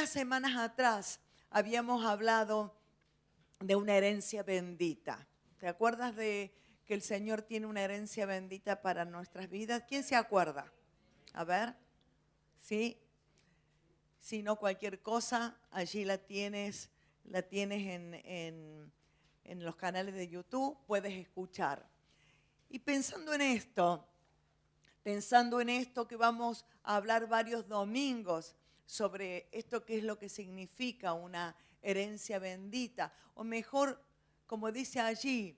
algunas semanas atrás habíamos hablado de una herencia bendita. ¿Te acuerdas de que el Señor tiene una herencia bendita para nuestras vidas? ¿Quién se acuerda? A ver, ¿sí? Si no, cualquier cosa, allí la tienes en los canales de YouTube, puedes escuchar. Y pensando en esto que vamos a hablar varios domingos sobre esto que es lo que significa una herencia bendita, o mejor, como dice allí,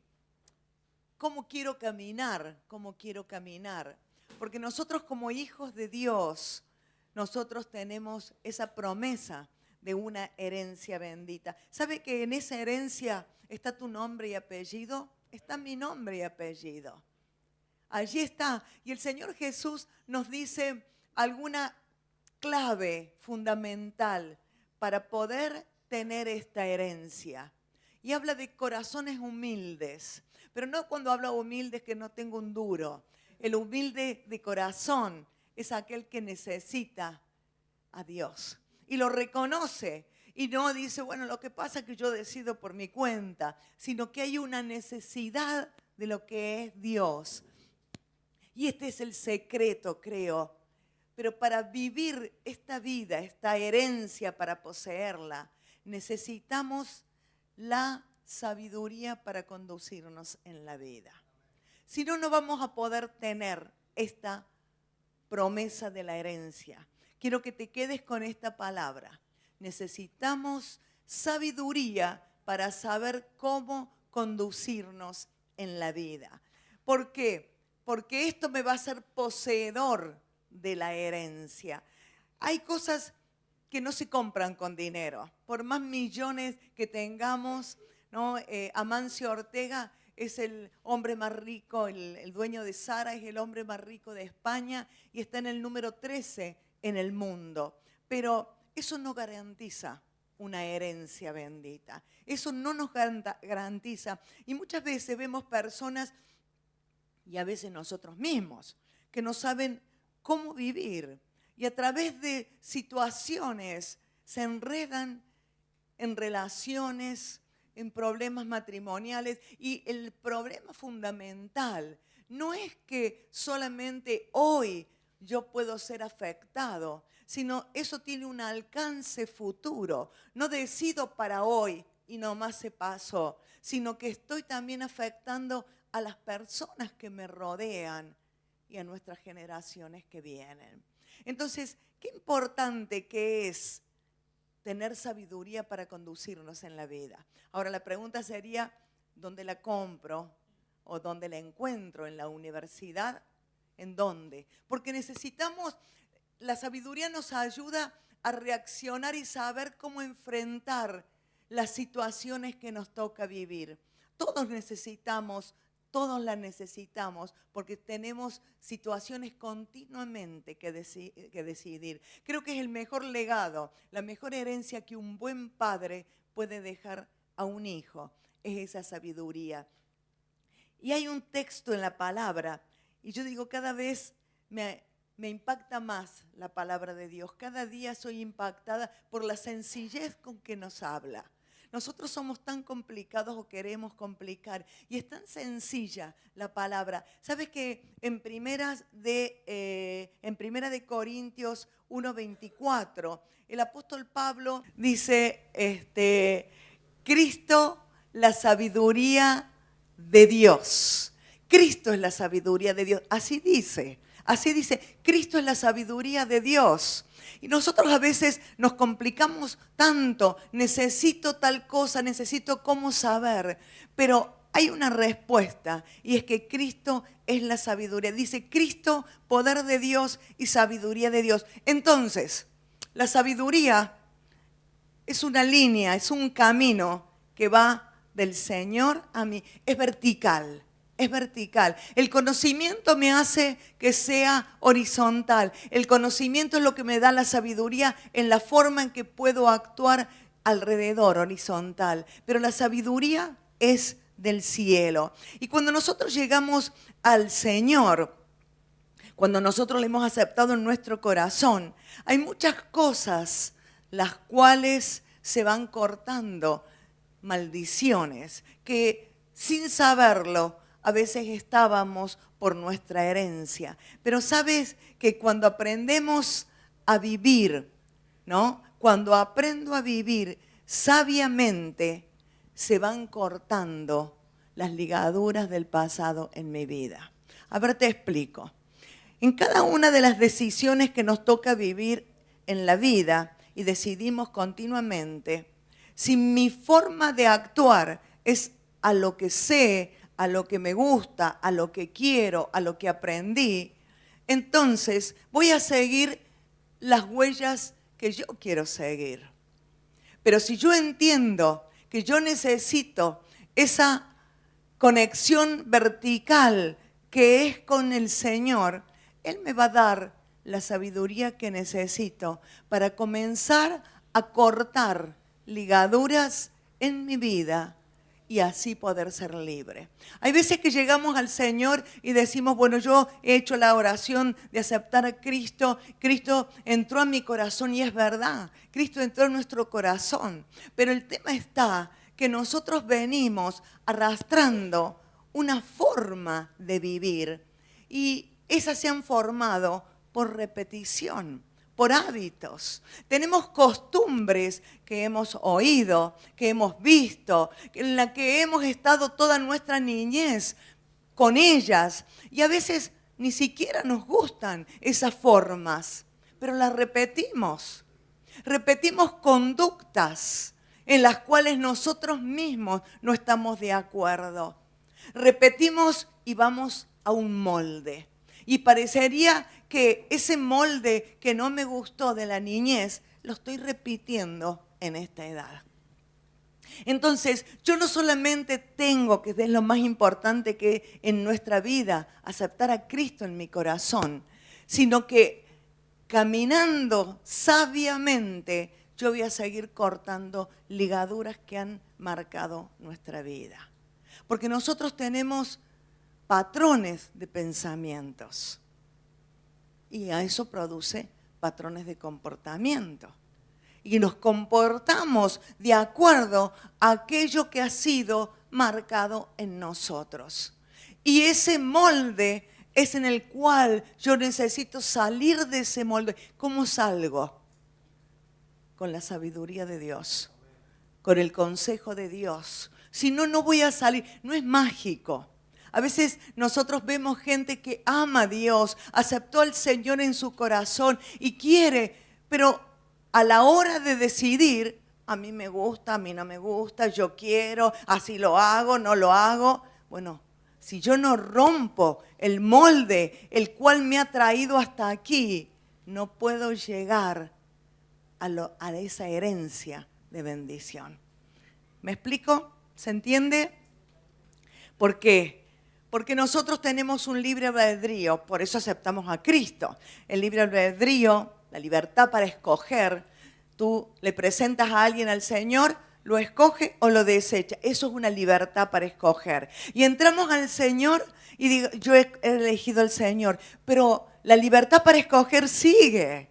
¿cómo quiero caminar? ¿Cómo quiero caminar? Porque nosotros como hijos de Dios, nosotros tenemos esa promesa de una herencia bendita. ¿Sabe que en esa herencia está tu nombre y apellido? Está mi nombre y apellido. Allí está. Y el Señor Jesús nos dice alguna clave fundamental para poder tener esta herencia. Y habla de corazones humildes. Pero no cuando habla humildes que no tengo un duro. El humilde de corazón es aquel que necesita a Dios y lo reconoce y no dice, bueno, lo que pasa es que yo decido por mi cuenta, sino que hay una necesidad de lo que es Dios. Y este es el secreto, creo. Pero para vivir esta vida, esta herencia, para poseerla, necesitamos la sabiduría para conducirnos en la vida. Si no, no vamos a poder tener esta promesa de la herencia. Quiero que te quedes con esta palabra. Necesitamos sabiduría para saber cómo conducirnos en la vida. ¿Por qué? Porque esto me va a hacer poseedor de la herencia. Hay cosas que no se compran con dinero. Por más millones que tengamos, ¿no? Amancio Ortega es el hombre más rico, el dueño de Zara es el hombre más rico de España y está en el número 13 en el mundo. Pero eso no garantiza una herencia bendita. Eso no nos garantiza. Y muchas veces vemos personas, y a veces nosotros mismos, que no saben cómo vivir. Y a través de situaciones se enredan en relaciones, en problemas matrimoniales. Y el problema fundamental no es que solamente hoy yo puedo ser afectado, sino eso tiene un alcance futuro. No decido para hoy y nomás se pasó, sino que estoy también afectando a las personas que me rodean y a nuestras generaciones que vienen. Entonces, qué importante que es tener sabiduría para conducirnos en la vida. Ahora la pregunta sería, ¿dónde la compro o dónde la encuentro? ¿En la universidad? ¿En dónde? Porque necesitamos, la sabiduría nos ayuda a reaccionar y saber cómo enfrentar las situaciones que nos toca vivir. Todos la necesitamos porque tenemos situaciones continuamente que decidir. Creo que es el mejor legado, la mejor herencia que un buen padre puede dejar a un hijo, es esa sabiduría. Y hay un texto en la palabra, y yo digo, cada vez me impacta más la palabra de Dios. Cada día soy impactada por la sencillez con que nos habla. Nosotros somos tan complicados o queremos complicar. Y es tan sencilla la palabra. ¿Sabes que en Primera de Corintios 1:24, el apóstol Pablo dice, Cristo, la sabiduría de Dios. Cristo es la sabiduría de Dios. Así dice, Cristo es la sabiduría de Dios. Y nosotros a veces nos complicamos tanto, necesito tal cosa, necesito cómo saber, pero hay una respuesta y es que Cristo es la sabiduría. Dice Cristo, poder de Dios y sabiduría de Dios. Entonces, la sabiduría es una línea, es un camino que va del Señor a mí, es vertical. Es vertical. El conocimiento me hace que sea horizontal. El conocimiento es lo que me da la sabiduría en la forma en que puedo actuar alrededor, horizontal. Pero la sabiduría es del cielo. Y cuando nosotros llegamos al Señor, cuando nosotros le hemos aceptado en nuestro corazón, hay muchas cosas las cuales se van cortando, maldiciones que sin saberlo a veces estábamos por nuestra herencia. Pero sabes que cuando aprendemos a vivir, ¿no? Cuando aprendo a vivir sabiamente, se van cortando las ligaduras del pasado en mi vida. A ver, te explico. En cada una de las decisiones que nos toca vivir en la vida y decidimos continuamente, si mi forma de actuar es a lo que sé, a lo que me gusta, a lo que quiero, a lo que aprendí, entonces voy a seguir las huellas que yo quiero seguir. Pero si yo entiendo que yo necesito esa conexión vertical que es con el Señor, Él me va a dar la sabiduría que necesito para comenzar a cortar ligaduras en mi vida y así poder ser libre. Hay veces que llegamos al Señor y decimos, bueno, yo he hecho la oración de aceptar a Cristo, Cristo entró a mi corazón y es verdad, Cristo entró en nuestro corazón, pero el tema está que nosotros venimos arrastrando una forma de vivir y esas se han formado por repetición, por hábitos. Tenemos costumbres que hemos oído, que hemos visto, en la que hemos estado toda nuestra niñez con ellas y a veces ni siquiera nos gustan esas formas, pero las repetimos. Repetimos conductas en las cuales nosotros mismos no estamos de acuerdo. Repetimos y vamos a un molde. Y parecería que ese molde que no me gustó de la niñez, lo estoy repitiendo en esta edad. Entonces, yo no solamente tengo, que es lo más importante que en nuestra vida, aceptar a Cristo en mi corazón, sino que caminando sabiamente, yo voy a seguir cortando ligaduras que han marcado nuestra vida. Porque nosotros tenemos patrones de pensamientos y a eso produce patrones de comportamiento. Y nos comportamos de acuerdo a aquello que ha sido marcado en nosotros. Y ese molde es en el cual yo necesito salir de ese molde. ¿Cómo salgo? Con la sabiduría de Dios, con el consejo de Dios. Si no, no voy a salir. No es mágico. A veces nosotros vemos gente que ama a Dios, aceptó al Señor en su corazón y quiere, pero a la hora de decidir, a mí me gusta, a mí no me gusta, yo quiero, así lo hago, no lo hago. Bueno, si yo no rompo el molde, el cual me ha traído hasta aquí, no puedo llegar a esa herencia de bendición. ¿Me explico? ¿Se entiende? ¿Por qué? Porque nosotros tenemos un libre albedrío, por eso aceptamos a Cristo. El libre albedrío, la libertad para escoger, tú le presentas a alguien al Señor, lo escoge o lo desecha. Eso es una libertad para escoger. Y entramos al Señor y digo, yo he elegido al Señor, pero la libertad para escoger sigue.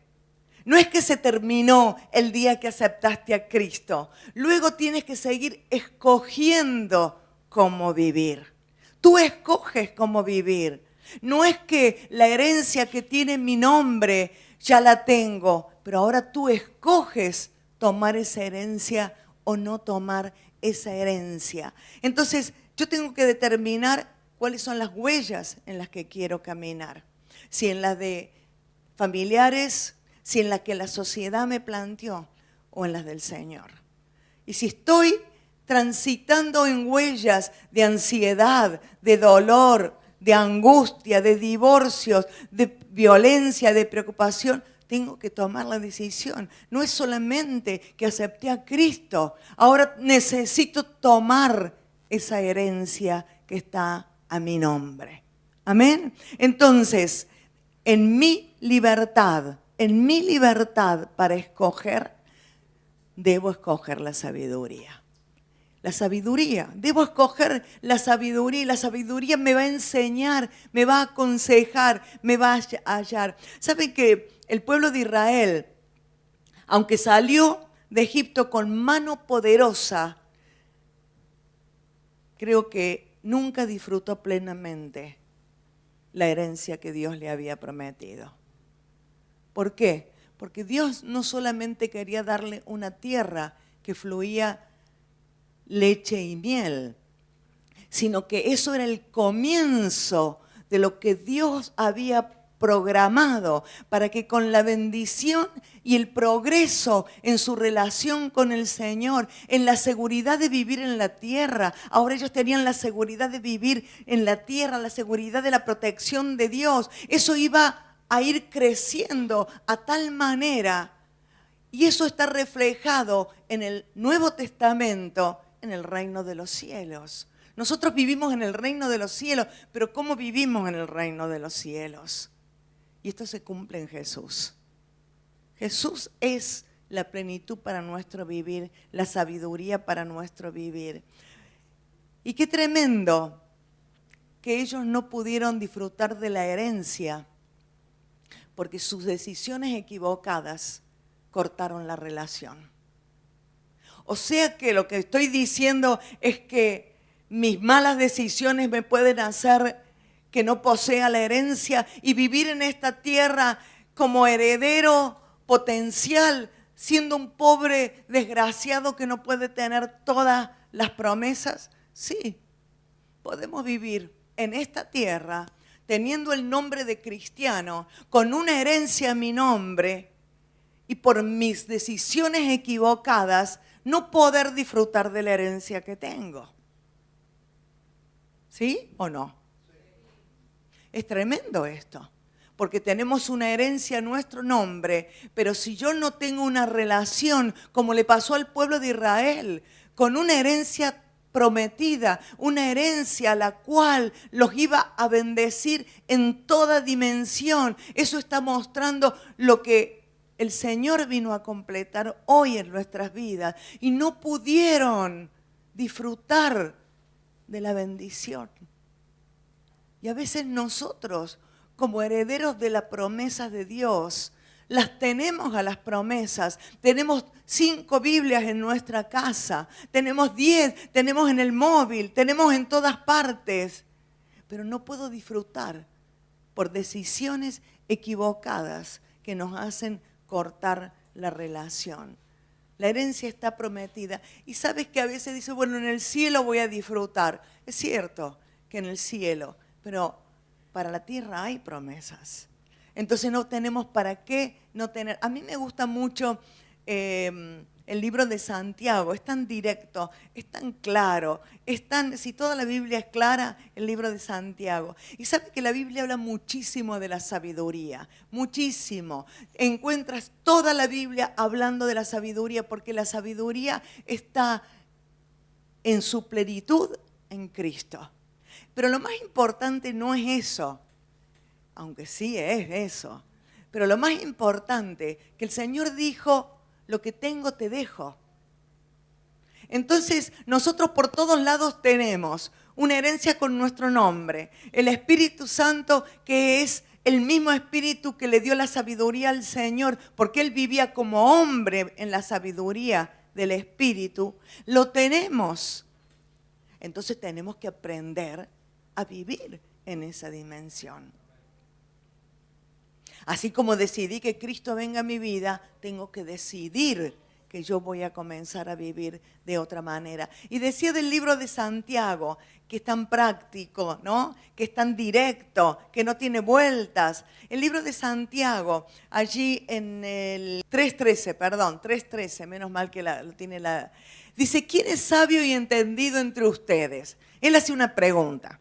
No es que se terminó el día que aceptaste a Cristo. Luego tienes que seguir escogiendo cómo vivir. Tú escoges cómo vivir. No es que la herencia que tiene mi nombre ya la tengo, pero ahora tú escoges tomar esa herencia o no tomar esa herencia. Entonces, yo tengo que determinar cuáles son las huellas en las que quiero caminar. Si en las de familiares, si en las que la sociedad me planteó o en las del Señor. Y si estoy transitando en huellas de ansiedad, de dolor, de angustia, de divorcios, de violencia, de preocupación, tengo que tomar la decisión. No es solamente que acepté a Cristo, ahora necesito tomar esa herencia que está a mi nombre. Amén. Entonces, en mi libertad para escoger, debo escoger la sabiduría. La sabiduría, debo escoger la sabiduría y la sabiduría me va a enseñar, me va a aconsejar, me va a hallar. ¿Saben que el pueblo de Israel, Aunque salió de Egipto con mano poderosa, creo que nunca disfrutó plenamente la herencia que Dios le había prometido. ¿Por qué? Porque Dios no solamente quería darle una tierra que fluía leche y miel, sino que eso era el comienzo de lo que Dios había programado para que con la bendición y el progreso en su relación con el Señor, en la seguridad de vivir en la tierra, ahora ellos tenían la seguridad de vivir en la tierra, la seguridad de la protección de Dios. Eso iba a ir creciendo a tal manera, y eso está reflejado en el Nuevo Testamento, en el reino de los cielos. Nosotros vivimos en el reino de los cielos, pero ¿cómo vivimos en el reino de los cielos? Y esto se cumple en Jesús. Jesús es la plenitud para nuestro vivir, la sabiduría para nuestro vivir. Y qué tremendo que ellos no pudieron disfrutar de la herencia, porque sus decisiones equivocadas cortaron la relación. O sea que lo que estoy diciendo es que mis malas decisiones me pueden hacer que no posea la herencia y vivir en esta tierra como heredero potencial, siendo un pobre desgraciado que no puede tener todas las promesas. Sí, podemos vivir en esta tierra teniendo el nombre de cristiano, con una herencia a mi nombre, y por mis decisiones equivocadas no poder disfrutar de la herencia que tengo. ¿Sí o no? Es tremendo esto, porque tenemos una herencia a nuestro nombre, pero si yo no tengo una relación, como le pasó al pueblo de Israel, con una herencia prometida, una herencia a la cual los iba a bendecir en toda dimensión, eso está mostrando lo que el Señor vino a completar hoy en nuestras vidas, y no pudieron disfrutar de la bendición. Y a veces nosotros, como herederos de las promesas de Dios, las tenemos a las promesas. Tenemos 5 Biblias en nuestra casa, tenemos 10, tenemos en el móvil, tenemos en todas partes. Pero no puedo disfrutar por decisiones equivocadas que nos hacen cortar la relación. La herencia está prometida. Y sabes que a veces dice, bueno, en el cielo voy a disfrutar. Es cierto que en el cielo, pero para la tierra hay promesas. Entonces no tenemos para qué no tener. A mí me gusta mucho el libro de Santiago, es tan directo, es tan claro, si toda la Biblia es clara, el libro de Santiago. Y sabes que la Biblia habla muchísimo de la sabiduría, muchísimo. Encuentras toda la Biblia hablando de la sabiduría, porque la sabiduría está en su plenitud en Cristo. Pero lo más importante no es eso, aunque sí es eso. Pero lo más importante, que el Señor dijo, lo que tengo te dejo. Entonces, nosotros por todos lados tenemos una herencia con nuestro nombre. El Espíritu Santo, que es el mismo Espíritu que le dio la sabiduría al Señor, porque Él vivía como hombre en la sabiduría del Espíritu, lo tenemos. Entonces tenemos que aprender a vivir en esa dimensión. Así como decidí que Cristo venga a mi vida, tengo que decidir que yo voy a comenzar a vivir de otra manera. Y decía del libro de Santiago, que es tan práctico, ¿no? Que es tan directo, que no tiene vueltas. El libro de Santiago, allí en el 3.13, menos mal que lo tiene la... Dice, ¿quién es sabio y entendido entre ustedes? Él hace una pregunta.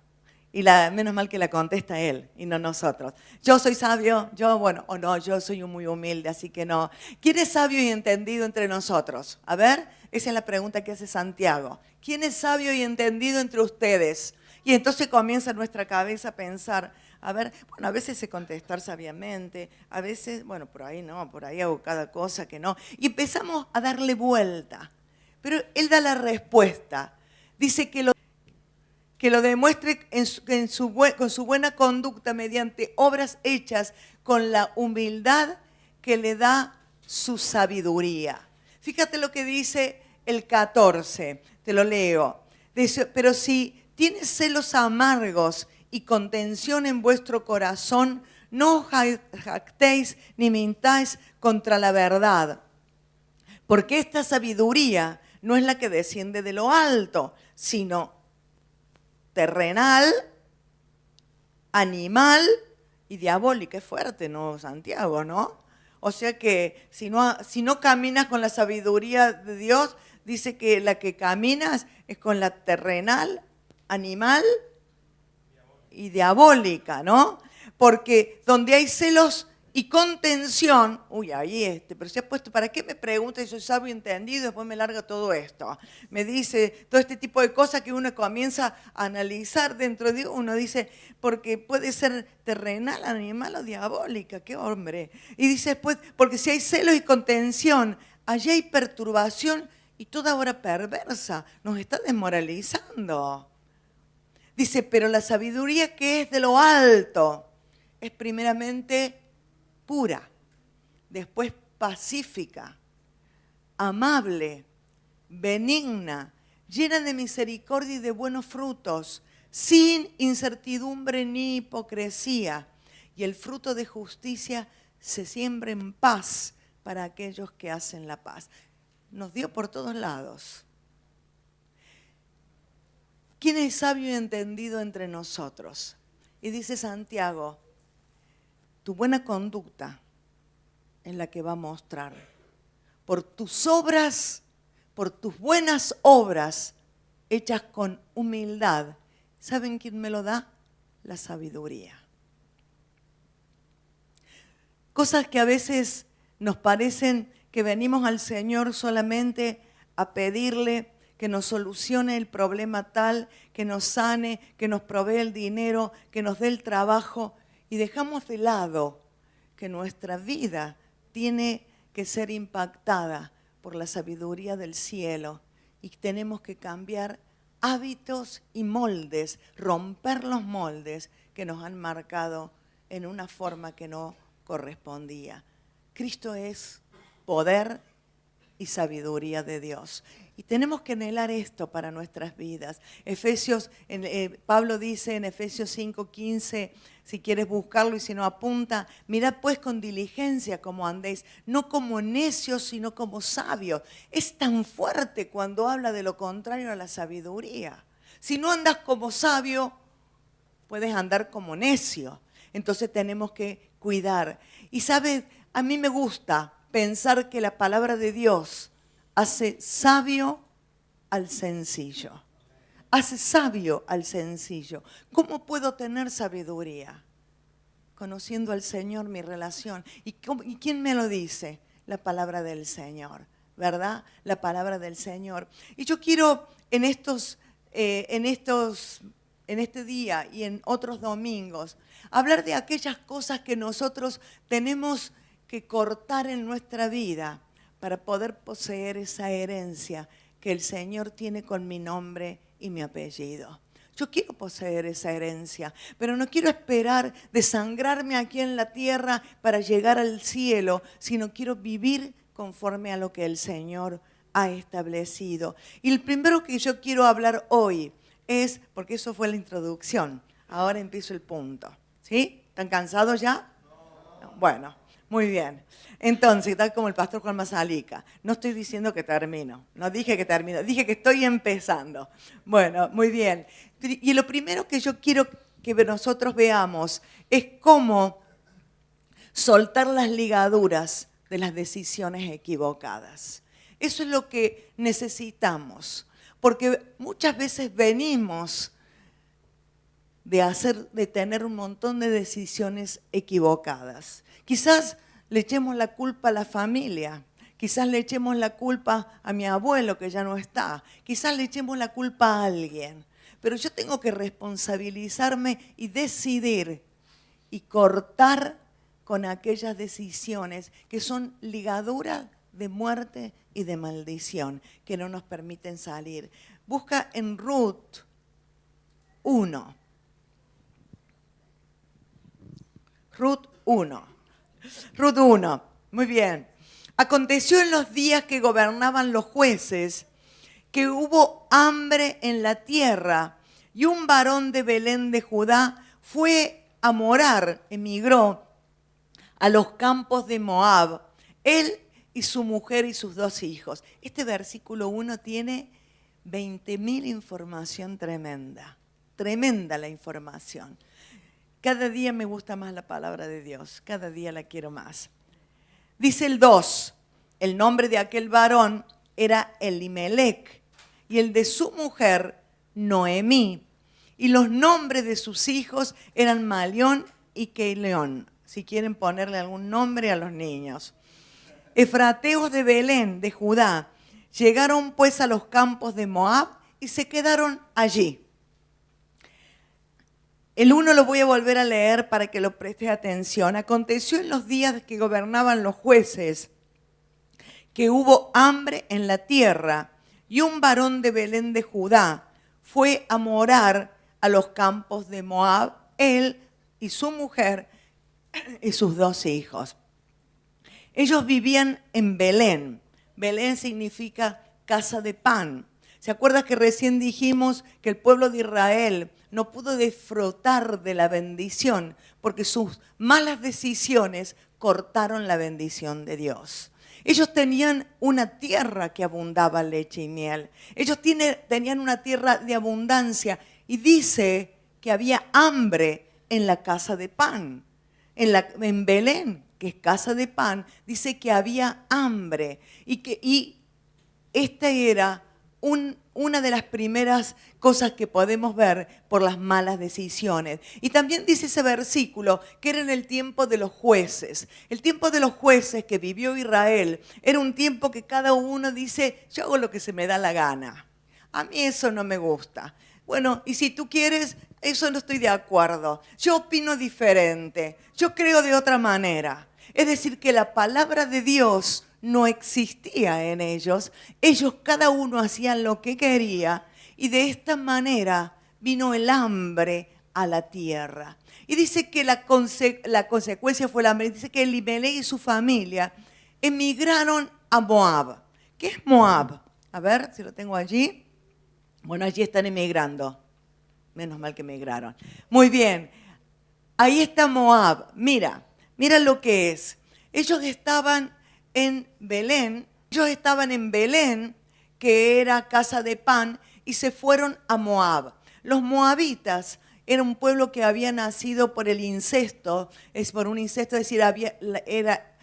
Y menos mal que la contesta él y no nosotros. Yo soy sabio, yo soy muy humilde, así que no. ¿Quién es sabio y entendido entre nosotros? A ver, esa es la pregunta que hace Santiago. ¿Quién es sabio y entendido entre ustedes? Y entonces comienza nuestra cabeza a pensar, a ver, bueno, a veces sé contestar sabiamente, a veces, bueno, por ahí no, por ahí hago cada cosa que no. Y empezamos a darle vuelta. Pero él da la respuesta. Dice que lo demuestre con su buena conducta mediante obras hechas con la humildad que le da su sabiduría. Fíjate lo que dice el 14, te lo leo. Dice, pero si tienes celos amargos y contención en vuestro corazón, no os jactéis ni mintáis contra la verdad. Porque esta sabiduría no es la que desciende de lo alto, sino terrenal, animal y diabólica. Es fuerte, ¿no, Santiago, no? O sea que si no caminas con la sabiduría de Dios, dice que la que caminas es con la terrenal, animal y diabólica, ¿no? Porque donde hay celos y contención, pero se ha puesto, ¿para qué me pregunta si soy sabio y entendido y después me larga todo esto? Me dice todo este tipo de cosas que uno comienza a analizar dentro de uno, dice, porque puede ser terrenal, animal o diabólica, qué hombre. Y dice después, porque si hay celos y contención, allí hay perturbación y toda obra perversa, nos está desmoralizando. Dice, pero la sabiduría que es de lo alto es primeramente pura, después pacífica, amable, benigna, llena de misericordia y de buenos frutos, sin incertidumbre ni hipocresía. Y el fruto de justicia se siembra en paz para aquellos que hacen la paz. Nos dio por todos lados. ¿Quién es sabio y entendido entre nosotros? Y dice Santiago, tu buena conducta es la que va a mostrar. Por tus obras, por tus buenas obras, hechas con humildad. ¿Saben quién me lo da? La sabiduría. Cosas que a veces nos parecen que venimos al Señor solamente a pedirle que nos solucione el problema tal, que nos sane, que nos provee el dinero, que nos dé el trabajo, y dejamos de lado que nuestra vida tiene que ser impactada por la sabiduría del cielo y tenemos que cambiar hábitos y moldes, romper los moldes que nos han marcado en una forma que no correspondía. Cristo es poder y sabiduría de Dios. Y tenemos que anhelar esto para nuestras vidas. Pablo dice en Efesios 5:15, si quieres buscarlo y si no apunta, mirad pues con diligencia cómo andéis, no como necios, sino como sabios. Es tan fuerte cuando habla de lo contrario a la sabiduría. Si no andas como sabio, puedes andar como necio. Entonces tenemos que cuidar. Y sabes, a mí me gusta pensar que la palabra de Dios hace sabio al sencillo. Hace sabio al sencillo. ¿Cómo puedo tener sabiduría? Conociendo al Señor, mi relación. ¿Y quién me lo dice? La palabra del Señor, ¿verdad? La palabra del Señor. Y yo quiero en este día y en otros domingos hablar de aquellas cosas que nosotros tenemos que cortar en nuestra vida para poder poseer esa herencia que el Señor tiene con mi nombre y mi apellido. Yo quiero poseer esa herencia, pero no quiero esperar desangrarme aquí en la tierra para llegar al cielo, sino quiero vivir conforme a lo que el Señor ha establecido. Y el primero que yo quiero hablar hoy es, porque eso fue la introducción, ahora empiezo el punto. ¿Sí? ¿Están cansados ya? No. Bueno. Muy bien. Entonces, tal como el pastor Juan Mazalica, no estoy diciendo que termino, no dije que termino, dije que estoy empezando. Bueno, muy bien. Y lo primero que yo quiero que nosotros veamos es cómo soltar las ligaduras de las decisiones equivocadas. Eso es lo que necesitamos, porque muchas veces venimos de tener un montón de decisiones equivocadas. Quizás le echemos la culpa a la familia, quizás le echemos la culpa a mi abuelo que ya no está, quizás le echemos la culpa a alguien, pero yo tengo que responsabilizarme y decidir y cortar con aquellas decisiones que son ligaduras de muerte y de maldición que no nos permiten salir. Busca en Ruth 1. Ruth 1. Ruth 1, muy bien. Aconteció en los días que gobernaban los jueces que hubo hambre en la tierra y un varón de Belén de Judá fue a morar, emigró a los campos de Moab, él y su mujer y sus 2 hijos. Este versículo 1 tiene 20.000 información tremenda, tremenda la información. Cada día me gusta más la palabra de Dios, cada día la quiero más. Dice el 2, el nombre de aquel varón era Elimelec y el de su mujer Noemí. Y los nombres de sus hijos eran Malión y Keileón, si quieren ponerle algún nombre a los niños. Efrateos de Belén, de Judá, llegaron pues a los campos de Moab y se quedaron allí. El 1 lo voy a volver a leer para que lo preste atención. Aconteció en los días que gobernaban los jueces que hubo hambre en la tierra y un varón de Belén de Judá fue a morar a los campos de Moab, él y su mujer y sus 2 hijos. Ellos vivían en Belén. Belén significa casa de pan. ¿Se acuerdan que recién dijimos que el pueblo de Israel no pudo disfrutar de la bendición porque sus malas decisiones cortaron la bendición de Dios? Ellos tenían una tierra que abundaba leche y miel. Ellos tenían una tierra de abundancia y dice que había hambre en la casa de pan. En Belén, que es casa de pan, dice que había hambre y esta era una de las primeras cosas que podemos ver por las malas decisiones. Y también dice ese versículo que era en el tiempo de los jueces. El tiempo de los jueces que vivió Israel era un tiempo que cada uno dice, yo hago lo que se me da la gana. A mí eso no me gusta. Bueno, y si tú quieres, eso no estoy de acuerdo. Yo opino diferente. Yo creo de otra manera. Es decir, que la palabra de Dios no existía en ellos. Ellos cada uno hacían lo que quería y de esta manera vino el hambre a la tierra. Y dice que la consecuencia fue el hambre. Dice que Elimelec y su familia emigraron a Moab. ¿Qué es Moab? A ver si lo tengo allí. Bueno, allí están emigrando. Menos mal que emigraron. Muy bien. Ahí está Moab. Mira lo que es. Ellos estaban en Belén, que era casa de pan, y se fueron a Moab. Los moabitas era un pueblo que había nacido por el incesto, es decir, era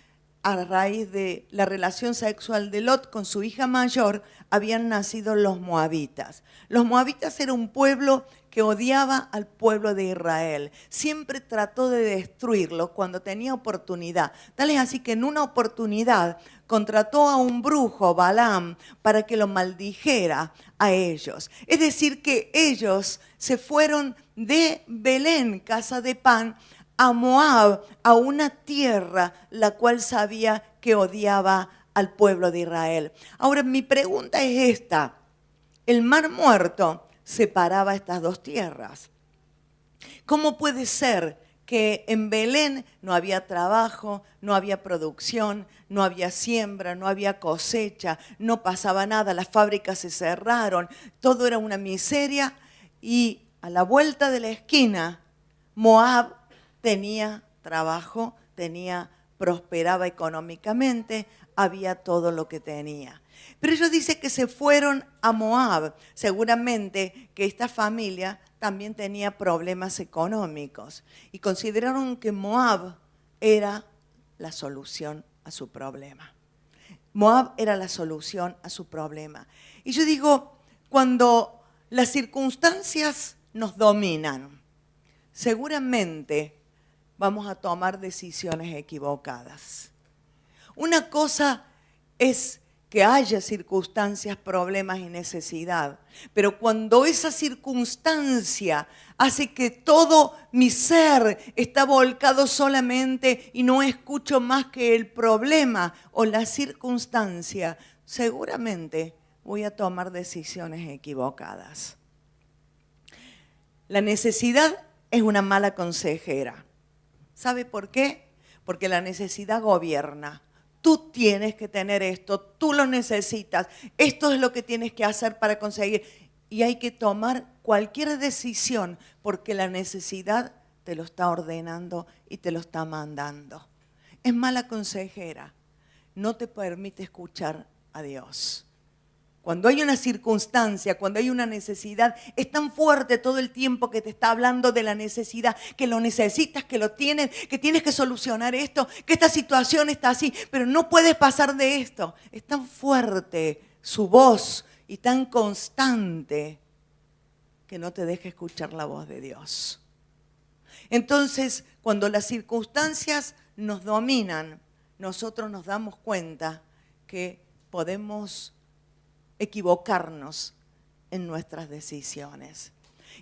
a raíz de la relación sexual de Lot con su hija mayor, habían nacido los moabitas. Los moabitas era un pueblo que odiaba al pueblo de Israel. Siempre trató de destruirlo cuando tenía oportunidad. Tal es así que en una oportunidad contrató a un brujo, Balaam, para que lo maldijera a ellos. Es decir, que ellos se fueron de Belén, casa de pan, a Moab, a una tierra la cual sabía que odiaba al pueblo de Israel. Ahora, mi pregunta es esta. El Mar Muerto separaba estas 2 tierras. ¿Cómo puede ser que en Belén no había trabajo, no había producción, no había siembra, no había cosecha, no pasaba nada, las fábricas se cerraron, todo era una miseria y a la vuelta de la esquina Moab tenía trabajo, prosperaba económicamente, había todo lo que tenía? Pero ellos dicen que se fueron a Moab. Seguramente que esta familia también tenía problemas económicos y consideraron que Moab era la solución a su problema. Moab era la solución a su problema. Y yo digo, cuando las circunstancias nos dominan, seguramente vamos a tomar decisiones equivocadas. Una cosa es que haya circunstancias, problemas y necesidad, pero cuando esa circunstancia hace que todo mi ser está volcado solamente y no escucho más que el problema o la circunstancia, seguramente voy a tomar decisiones equivocadas. La necesidad es una mala consejera. ¿Sabe por qué? Porque la necesidad gobierna. tú tienes que tener esto, tú lo necesitas, esto es lo que tienes que hacer para conseguir. Y hay que tomar cualquier decisión porque la necesidad te lo está ordenando y te lo está mandando. Es mala consejera, no te permite escuchar a Dios. Cuando hay una circunstancia, cuando hay una necesidad, es tan fuerte todo el tiempo que te está hablando de la necesidad, que lo necesitas, que lo tienes, que tienes que solucionar esto, que esta situación está así, pero no puedes pasar de esto. Es tan fuerte su voz y tan constante que no te deja escuchar la voz de Dios. Entonces, cuando las circunstancias nos dominan, nosotros nos damos cuenta que podemos equivocarnos en nuestras decisiones.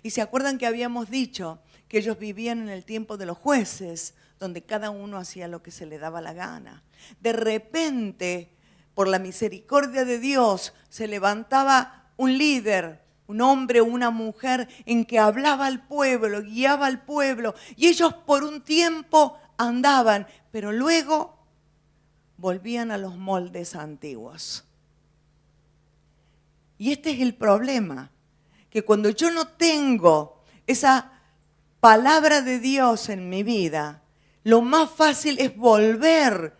Y se acuerdan que habíamos dicho que ellos vivían en el tiempo de los jueces, donde cada uno hacía lo que se le daba la gana. De repente, por la misericordia de Dios, se levantaba un líder, un hombre o una mujer en que hablaba al pueblo, guiaba al pueblo, y ellos por un tiempo andaban, pero luego volvían a los moldes antiguos. Y este es el problema, que cuando yo no tengo esa palabra de Dios en mi vida, lo más fácil es volver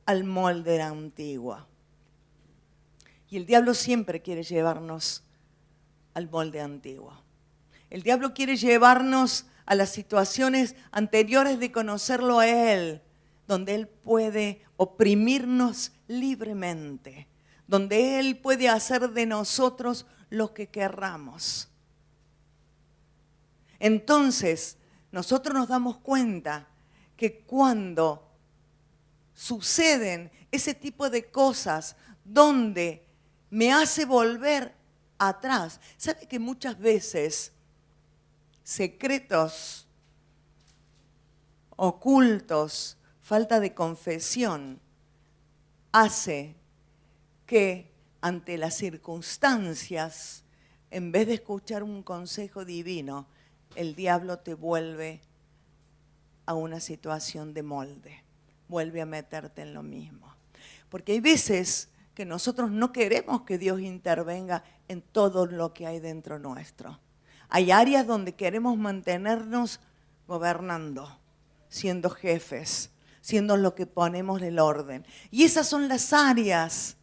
al molde antiguo. Y el diablo siempre quiere llevarnos al molde antiguo. El diablo quiere llevarnos a las situaciones anteriores de conocerlo a Él, donde Él puede oprimirnos libremente, donde Él puede hacer de nosotros lo que querramos. Entonces, nosotros nos damos cuenta que cuando suceden ese tipo de cosas donde me hace volver atrás, ¿sabe que muchas veces secretos ocultos, falta de confesión, hace que ante las circunstancias, en vez de escuchar un consejo divino, el diablo te vuelve a una situación de molde, vuelve a meterte en lo mismo? Porque hay veces que nosotros no queremos que Dios intervenga en todo lo que hay dentro nuestro. Hay áreas donde queremos mantenernos gobernando, siendo jefes, siendo lo que ponemos el orden. Y esas son las áreas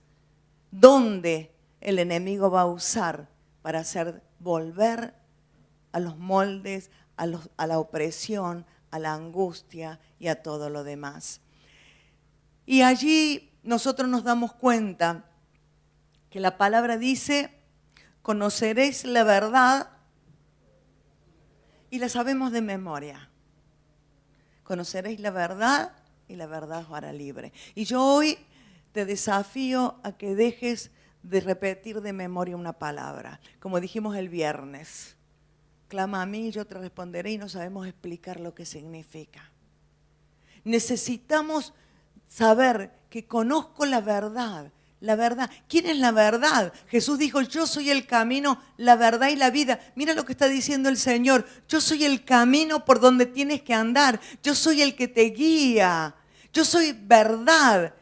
donde el enemigo va a usar para hacer volver a los moldes, a la opresión, a la angustia y a todo lo demás. Y allí nosotros nos damos cuenta que la palabra dice, conoceréis la verdad, y la sabemos de memoria. Conoceréis la verdad y la verdad os hará libre. Y yo hoy te desafío a que dejes de repetir de memoria una palabra. Como dijimos el viernes, clama a mí y yo te responderé, y no sabemos explicar lo que significa. Necesitamos saber que conozco la verdad. La verdad. ¿Quién es la verdad? Jesús dijo, yo soy el camino, la verdad y la vida. Mira lo que está diciendo el Señor. Yo soy el camino por donde tienes que andar. Yo soy el que te guía. Yo soy verdad.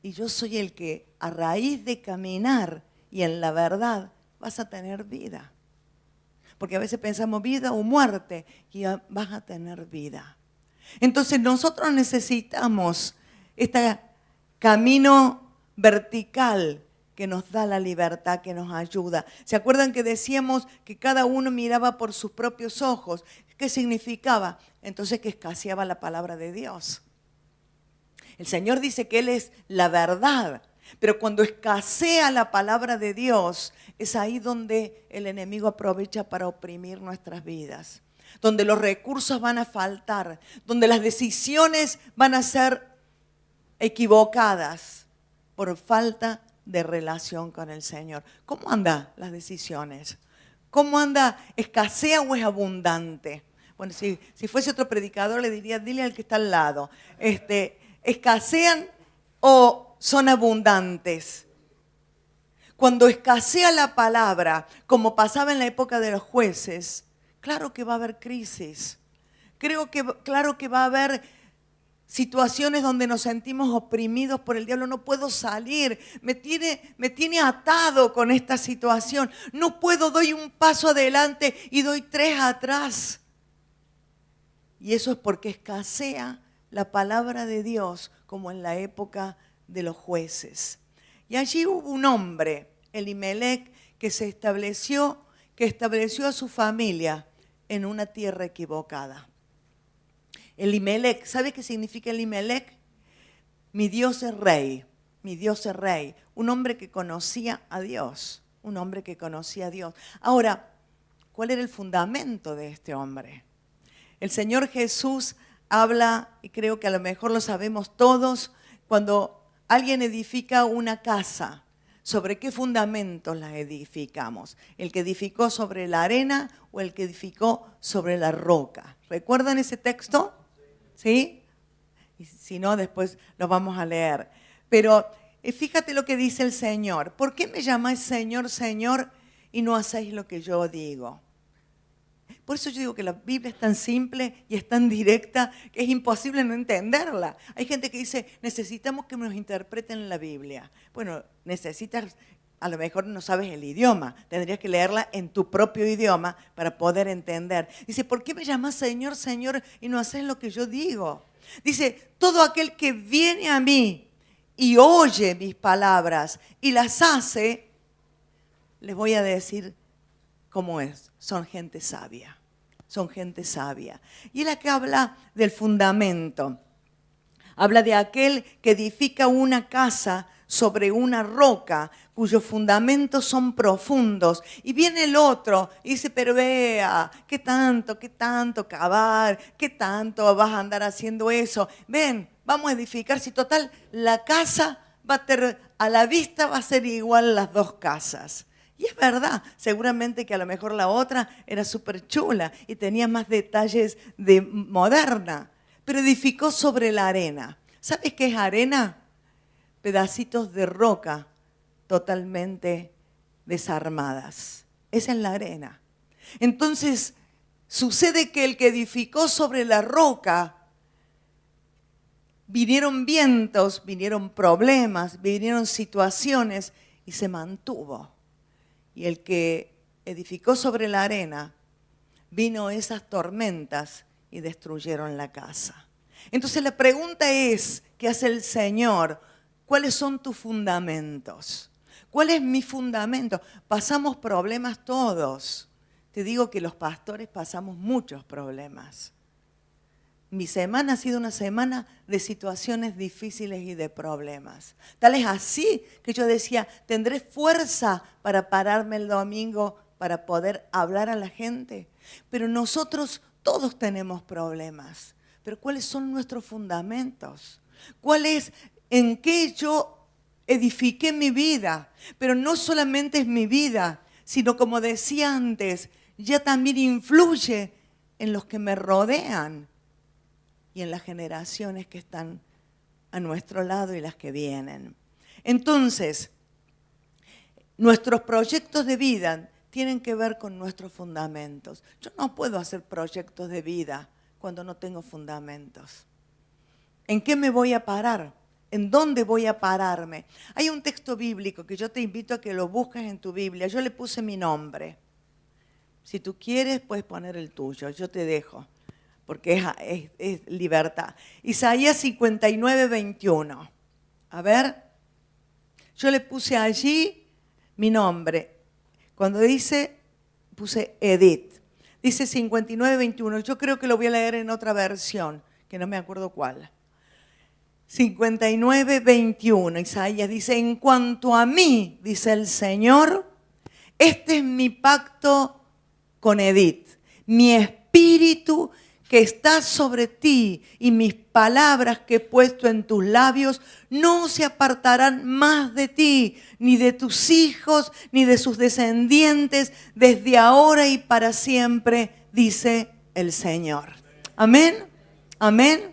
Y yo soy el que a raíz de caminar y en la verdad vas a tener vida. Porque a veces pensamos vida o muerte y vas a tener vida. Entonces nosotros necesitamos este camino vertical que nos da la libertad, que nos ayuda. ¿Se acuerdan que decíamos que cada uno miraba por sus propios ojos? ¿Qué significaba? Entonces que escaseaba la palabra de Dios. El Señor dice que Él es la verdad, pero cuando escasea la palabra de Dios, es ahí donde el enemigo aprovecha para oprimir nuestras vidas, donde los recursos van a faltar, donde las decisiones van a ser equivocadas por falta de relación con el Señor. ¿Cómo andan las decisiones? ¿Cómo anda? ¿Escasea o es abundante? Bueno, si fuese otro predicador le diría, dile al que está al lado, ¿escasean o son abundantes? Cuando escasea la palabra, como pasaba en la época de los jueces, claro que va a haber crisis. Claro que va a haber situaciones donde nos sentimos oprimidos por el diablo. No puedo salir, me tiene atado con esta situación. No puedo, doy un paso adelante y doy 3 atrás. Y eso es porque escasea la palabra de Dios como en la época de los jueces. Y allí hubo un hombre, Elimelec, que estableció a su familia en una tierra equivocada. Elimelec, ¿sabe qué significa Elimelec? Mi Dios es rey, mi Dios es rey. Un hombre que conocía a Dios, un hombre que conocía a Dios. Ahora, ¿cuál era el fundamento de este hombre? El Señor Jesús habla, y creo que a lo mejor lo sabemos todos, cuando alguien edifica una casa, ¿sobre qué fundamentos la edificamos? ¿El que edificó sobre la arena o el que edificó sobre la roca? ¿Recuerdan ese texto? ¿Sí? Y si no, después lo vamos a leer. Pero fíjate lo que dice el Señor. ¿Por qué me llamáis Señor, Señor, y no hacéis lo que yo digo? Por eso yo digo que la Biblia es tan simple y es tan directa que es imposible no entenderla. Hay gente que dice, necesitamos que nos interpreten la Biblia. Bueno, necesitas, a lo mejor no sabes el idioma, tendrías que leerla en tu propio idioma para poder entender. Dice, ¿por qué me llamas Señor, Señor y no haces lo que yo digo? Dice, todo aquel que viene a mí y oye mis palabras y las hace, les voy a decir cómo es. Son gente sabia. Son gente sabia. Y él acá habla del fundamento. Habla de aquel que edifica una casa sobre una roca cuyos fundamentos son profundos. Y viene el otro y dice, pero vea, qué tanto cavar, qué tanto vas a andar haciendo eso. Ven, vamos a edificar. Si total, la casa a la vista va a ser igual las dos casas. Y es verdad, seguramente que a lo mejor la otra era súper chula y tenía más detalles de moderna, pero edificó sobre la arena. ¿Sabes qué es arena? Pedacitos de roca totalmente desarmadas. Esa es la arena. Entonces, sucede que el que edificó sobre la roca, vinieron vientos, vinieron problemas, vinieron situaciones y se mantuvo. Y el que edificó sobre la arena, vino esas tormentas y destruyeron la casa. Entonces la pregunta es, ¿qué hace el Señor? ¿Cuáles son tus fundamentos? ¿Cuál es mi fundamento? Pasamos problemas todos. Te digo que los pastores pasamos muchos problemas. Mi semana ha sido una semana de situaciones difíciles y de problemas. Tal es así que yo decía, ¿tendré fuerza para pararme el domingo para poder hablar a la gente? Pero nosotros todos tenemos problemas. Pero ¿cuáles son nuestros fundamentos? ¿Cuál es en qué yo edifiqué mi vida? Pero no solamente es mi vida, sino como decía antes, ya también influye en los que me rodean y en las generaciones que están a nuestro lado y las que vienen. Entonces, nuestros proyectos de vida tienen que ver con nuestros fundamentos. Yo no puedo hacer proyectos de vida cuando no tengo fundamentos. ¿En qué me voy a parar? ¿En dónde voy a pararme? Hay un texto bíblico que yo te invito a que lo busques en tu Biblia. Yo le puse mi nombre. Si tú quieres, puedes poner el tuyo. Yo te dejo, porque es libertad. Isaías 59, 21. A ver, yo le puse allí mi nombre. Cuando puse Edith. Dice 59, 21. Yo creo que lo voy a leer en otra versión, que no me acuerdo cuál. 59, 21. Isaías dice, en cuanto a mí, dice el Señor, este es mi pacto con Edith. Mi espíritu que está sobre ti y mis palabras que he puesto en tus labios no se apartarán más de ti, ni de tus hijos, ni de sus descendientes, desde ahora y para siempre, dice el Señor. Amén, amén.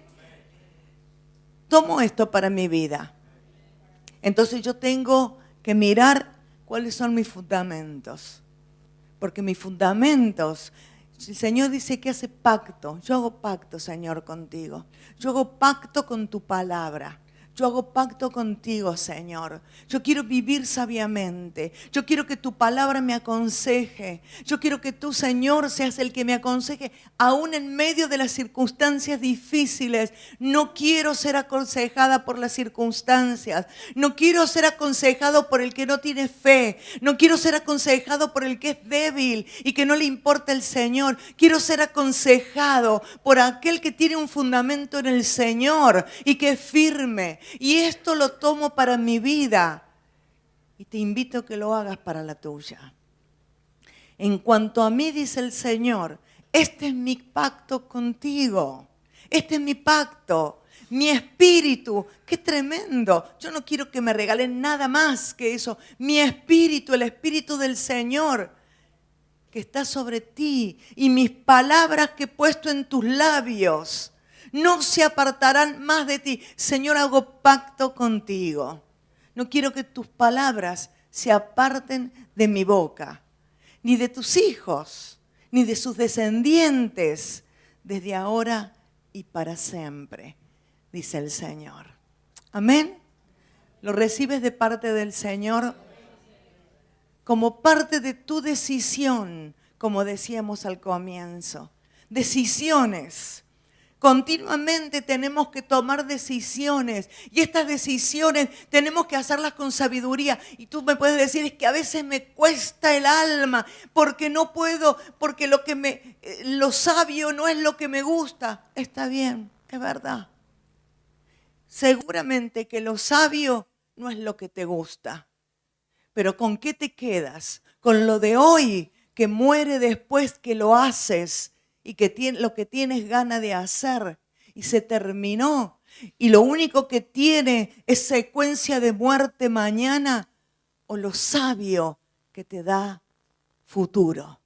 Tomo esto para mi vida. Entonces yo tengo que mirar cuáles son mis fundamentos. Porque mis fundamentos El Señor dice que hace pacto. Yo hago pacto, Señor, contigo. Yo hago pacto con tu palabra. Yo hago pacto contigo, Señor. Yo quiero vivir sabiamente. Yo quiero que tu palabra me aconseje. Yo quiero que tú, Señor, seas el que me aconseje, aún en medio de las circunstancias difíciles. No quiero ser aconsejada por las circunstancias. No quiero ser aconsejado por el que no tiene fe. No quiero ser aconsejado por el que es débil y que no le importa el Señor. Quiero ser aconsejado por aquel que tiene un fundamento en el Señor y que es firme. Y esto lo tomo para mi vida y te invito a que lo hagas para la tuya. En cuanto a mí, dice el Señor, este es mi pacto contigo. Este es mi pacto, mi espíritu. ¡Qué tremendo! Yo no quiero que me regalen nada más que eso. Mi espíritu, el espíritu del Señor que está sobre ti y mis palabras que he puesto en tus labios no se apartarán más de ti. Señor, hago pacto contigo. No quiero que tus palabras se aparten de mi boca, ni de tus hijos, ni de sus descendientes, desde ahora y para siempre, dice el Señor. Amén. ¿Lo recibes de parte del Señor? Como parte de tu decisión, como decíamos al comienzo. Decisiones. Continuamente tenemos que tomar decisiones y estas decisiones tenemos que hacerlas con sabiduría. Y tú me puedes decir, es que a veces me cuesta el alma porque no puedo, porque lo sabio no es lo que me gusta. Está bien, es verdad. Seguramente que lo sabio no es lo que te gusta. Pero ¿con qué te quedas? Con lo de hoy que muere después que lo haces y que lo que tienes ganas de hacer y se terminó. Y lo único que tiene es secuencia de muerte mañana, o lo sabio que te da futuro.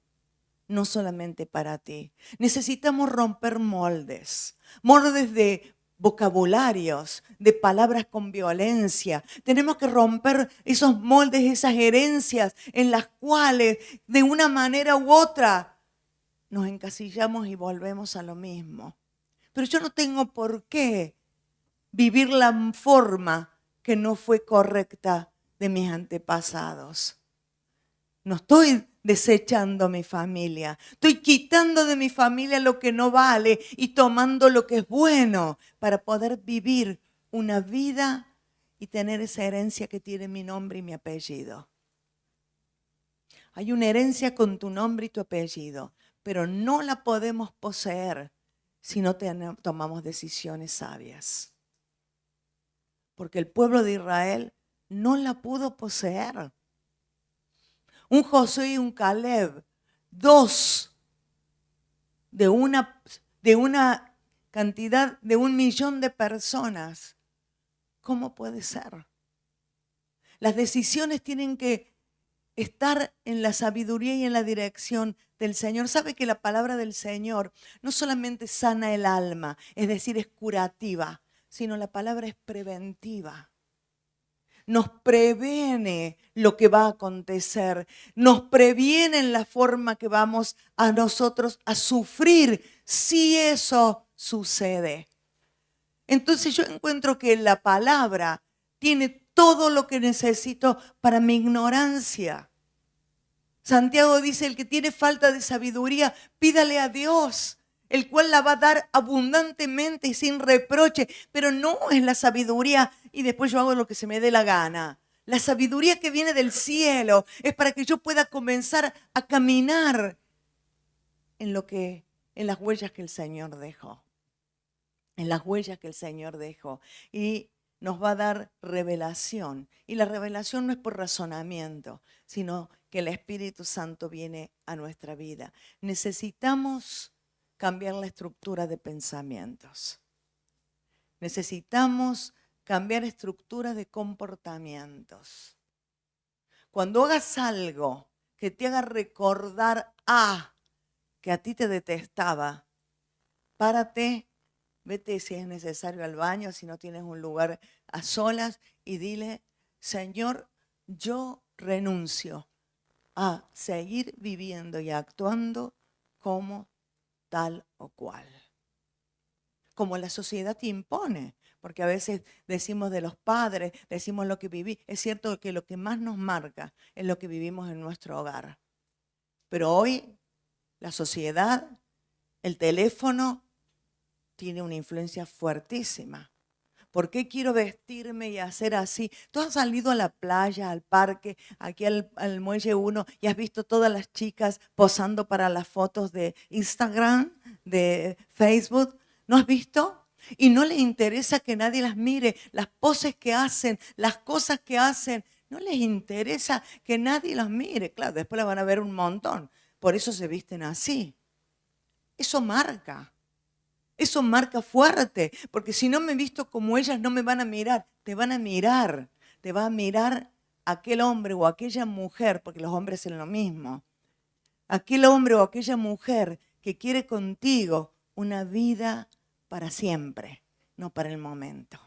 No solamente para ti. Necesitamos romper moldes de vocabularios, de palabras con violencia. Tenemos que romper esos moldes, esas herencias en las cuales de una manera u otra nos encasillamos y volvemos a lo mismo. Pero yo no tengo por qué vivir la forma que no fue correcta de mis antepasados. No estoy desechando a mi familia. Estoy quitando de mi familia lo que no vale y tomando lo que es bueno para poder vivir una vida y tener esa herencia que tiene mi nombre y mi apellido. Hay una herencia con tu nombre y tu apellido, pero no la podemos poseer si no tomamos decisiones sabias. Porque el pueblo de Israel no la pudo poseer. Un Josué y un Caleb, dos de una cantidad de 1 millón de personas. ¿Cómo puede ser? Las decisiones tienen que estar en la sabiduría y en la dirección del Señor. ¿Sabe que la palabra del Señor no solamente sana el alma, es decir, es curativa, sino la palabra es preventiva? Nos previene lo que va a acontecer, nos previene en la forma que vamos a nosotros a sufrir si eso sucede. Entonces yo encuentro que la palabra tiene todo lo que necesito para mi ignorancia. Santiago dice, el que tiene falta de sabiduría, pídale a Dios, el cual la va a dar abundantemente y sin reproche. Pero no es la sabiduría y después yo hago lo que se me dé la gana. La sabiduría que viene del cielo es para que yo pueda comenzar a caminar en las huellas que el Señor dejó. En las huellas que el Señor dejó. Y nos va a dar revelación. Y la revelación no es por razonamiento, sino que el Espíritu Santo viene a nuestra vida. Necesitamos cambiar la estructura de pensamientos. Necesitamos cambiar estructuras de comportamientos. Cuando hagas algo que te haga recordar que a ti te detestaba, párate, vete si es necesario al baño, si no tienes un lugar a solas, y dile, Señor, yo renuncio a seguir viviendo y actuando como tal o cual. Como la sociedad te impone. Porque a veces decimos de los padres, decimos lo que viví. Es cierto que lo que más nos marca es lo que vivimos en nuestro hogar. Pero hoy la sociedad, el teléfono, tiene una influencia fuertísima. ¿Por qué quiero vestirme y hacer así? Tú has salido a la playa, al parque, aquí al Muelle 1 y has visto todas las chicas posando para las fotos de Instagram, de Facebook. ¿No has visto? Y no les interesa que nadie las mire, las poses que hacen, las cosas que hacen. No les interesa que nadie las mire. Claro, después las van a ver un montón. Por eso se visten así. Eso marca. Eso marca fuerte, porque si no me he visto como ellas, no me van a mirar. Te van a mirar. Te va a mirar aquel hombre o aquella mujer, porque los hombres hacen lo mismo. Aquel hombre o aquella mujer que quiere contigo una vida para siempre, no para el momento.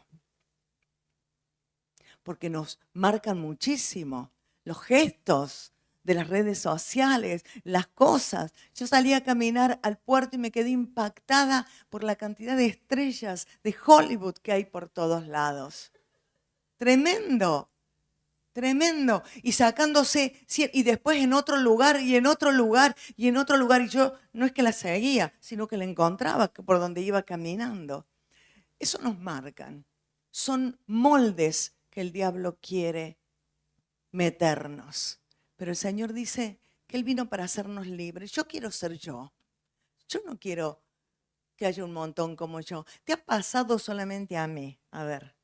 Porque nos marcan muchísimo los gestos de las redes sociales, las cosas. Yo salí a caminar al puerto y me quedé impactada por la cantidad de estrellas de Hollywood que hay por todos lados. Tremendo, tremendo. Y sacándose, y después en otro lugar, y en otro lugar, y en otro lugar. Y yo no es que la seguía, sino que la encontraba por donde iba caminando. Eso nos marcan. Son moldes que el diablo quiere meternos. Pero el Señor dice que Él vino para hacernos libres. Yo quiero ser yo. Yo no quiero que haya un montón como yo. ¿Te ha pasado solamente a mí? A ver,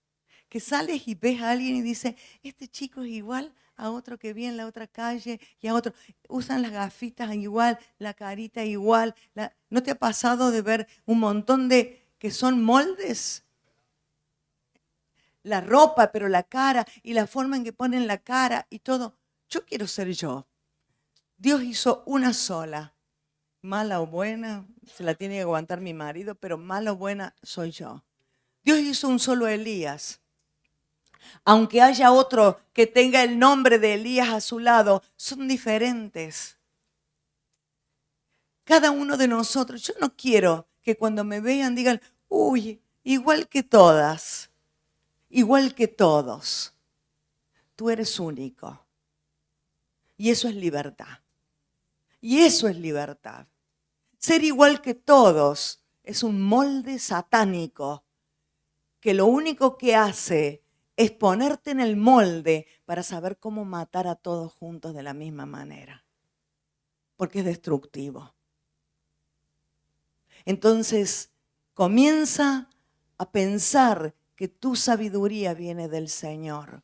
que sales y ves a alguien y dices, este chico es igual a otro que vi en la otra calle y a otro. Usan las gafitas igual, la carita igual. ¿No te ha pasado de ver un montón de que son moldes? La ropa, pero la cara y la forma en que ponen la cara y todo. Yo quiero ser yo. Dios hizo una sola. Mala o buena, se la tiene que aguantar mi marido, pero mala o buena soy yo. Dios hizo un solo Elías. Aunque haya otro que tenga el nombre de Elías a su lado, son diferentes. Cada uno de nosotros, yo no quiero que cuando me vean digan, uy, igual que todas, igual que todos. Tú eres único. Y eso es libertad. Y eso es libertad. Ser igual que todos es un molde satánico que lo único que hace es ponerte en el molde para saber cómo matar a todos juntos de la misma manera. Porque es destructivo. Entonces, comienza a pensar que tu sabiduría viene del Señor.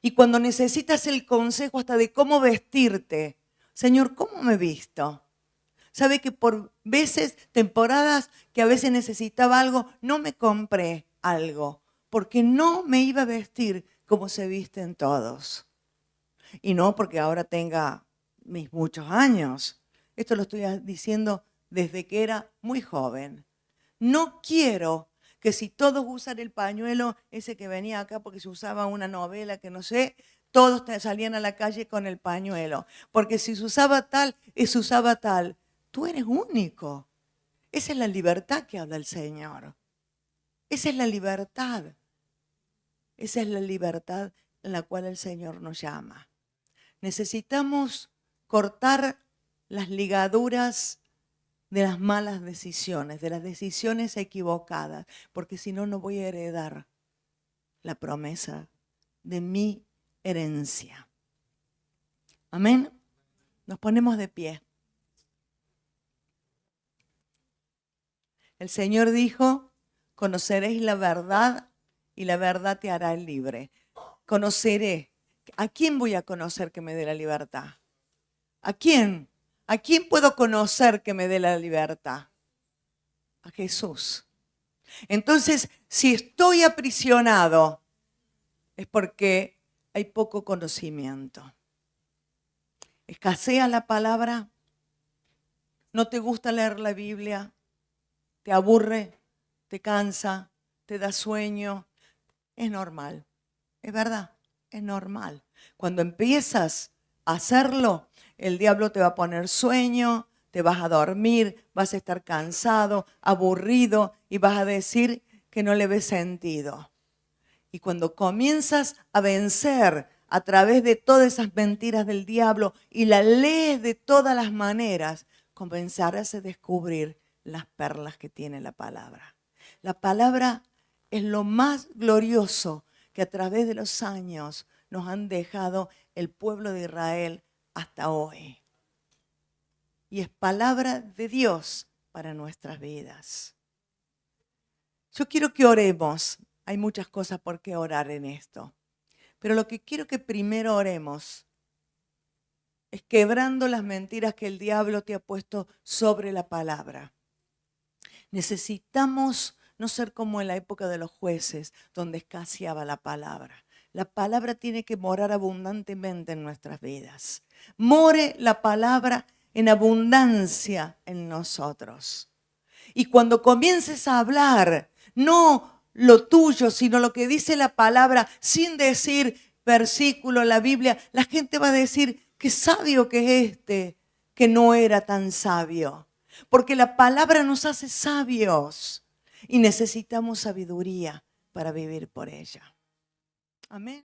Y cuando necesitas el consejo hasta de cómo vestirte, Señor, ¿cómo me he visto? Sabe que por veces, temporadas que a veces necesitaba algo, no me compré algo, porque no me iba a vestir como se visten todos. Y no porque ahora tenga mis muchos años. Esto lo estoy diciendo desde que era muy joven. No quiero que si todos usan el pañuelo, ese que venía acá porque se usaba una novela que no sé, todos salían a la calle con el pañuelo. Porque si se usaba tal, se usaba tal. Tú eres único. Esa es la libertad que habla el Señor. Esa es la libertad. Esa es la libertad en la cual el Señor nos llama. Necesitamos cortar las ligaduras de las malas decisiones, de las decisiones equivocadas, porque si no, no voy a heredar la promesa de mi herencia. Amén. Nos ponemos de pie. El Señor dijo, conoceréis la verdad y la verdad te hará libre. Conoceré. ¿A quién voy a conocer que me dé la libertad? ¿A quién? ¿A quién puedo conocer que me dé la libertad? A Jesús. Entonces, si estoy aprisionado, es porque hay poco conocimiento. Escasea la palabra, no te gusta leer la Biblia, te aburre, te cansa, te da sueño. Es normal, es verdad, es normal. Cuando empiezas a hacerlo, el diablo te va a poner sueño, te vas a dormir, vas a estar cansado, aburrido y vas a decir que no le ves sentido. Y cuando comienzas a vencer a través de todas esas mentiras del diablo y la lees de todas las maneras, comenzarás a descubrir las perlas que tiene la palabra. La palabra es lo más glorioso que a través de los años nos han dejado el pueblo de Israel hasta hoy. Y es palabra de Dios para nuestras vidas. Yo quiero que oremos. Hay muchas cosas por qué orar en esto. Pero lo que quiero que primero oremos es quebrando las mentiras que el diablo te ha puesto sobre la palabra. Necesitamos no ser como en la época de los jueces, donde escaseaba la palabra. La palabra tiene que morar abundantemente en nuestras vidas. More la palabra en abundancia en nosotros. Y cuando comiences a hablar, no lo tuyo, sino lo que dice la palabra, sin decir versículo, la Biblia, la gente va a decir, qué sabio que es este, que no era tan sabio. Porque la palabra nos hace sabios y necesitamos sabiduría para vivir por ella. Amén.